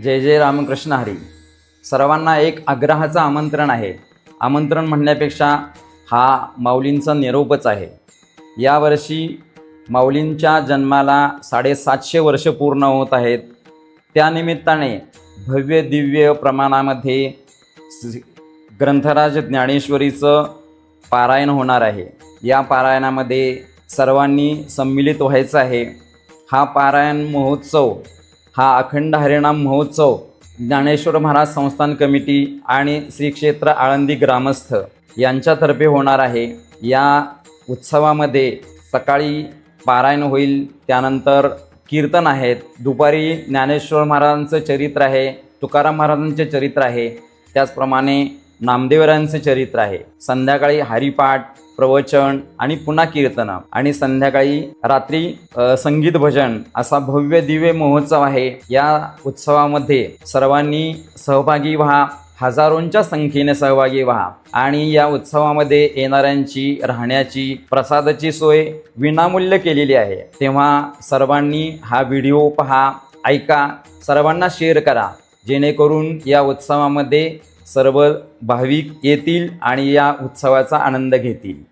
जय जय रामकृष्ण हरी. सर्वांना एक आग्रहाचं आमंत्रण आहे. आमंत्रण म्हणण्यापेक्षा हा माऊलींचा निरोपच आहे. यावर्षी माऊलींच्या जन्माला 750 वर्ष पूर्ण होत आहेत. त्यानिमित्ताने भव्य दिव्य प्रमाणामध्ये ग्रंथराज ज्ञानेश्वरीचं पारायण होणार आहे. या पारायणामध्ये सर्वांनी सम्मिलित व्हायचं आहे. हा पारायण महोत्सव, हा अखंड हरिनाम महोत्सव ज्ञानेश्वर महाराज संस्थान कमिटी आणि श्री क्षेत्र आळंदी ग्रामस्थ यांच्यातर्फे होणार आहे. या उत्सवामध्ये सकाळी पारायण होईल, त्यानंतर कीर्तन आहेत, दुपारी ज्ञानेश्वर महाराजांचं चरित्र आहे, तुकाराम महाराजांचे चरित्र आहे, त्याचप्रमाणे नामदेवरायांचे चरित्र आहे. संध्याकाळी हरिपाठ, प्रवचन आणि पुन्हा कीर्तन आणि संध्याकाळी रात्री संगीत भजन असा भव्य दिव्य महोत्सव आहे. या उत्सवामध्ये सर्वांनी सहभागी व्हा, हजारोंच्या संख्येने सहभागी व्हा आणि या उत्सवामध्ये येणाऱ्यांची राहण्याची, प्रसादाची सोय विनामूल्य केलेली आहे. तेव्हा सर्वांनी हा व्हिडिओ पहा, ऐका, सर्वांना शेअर करा, जेणेकरून या उत्सवामध्ये सर्व भाविक येतील आणि या उत्सवाचा आनंद घेतील.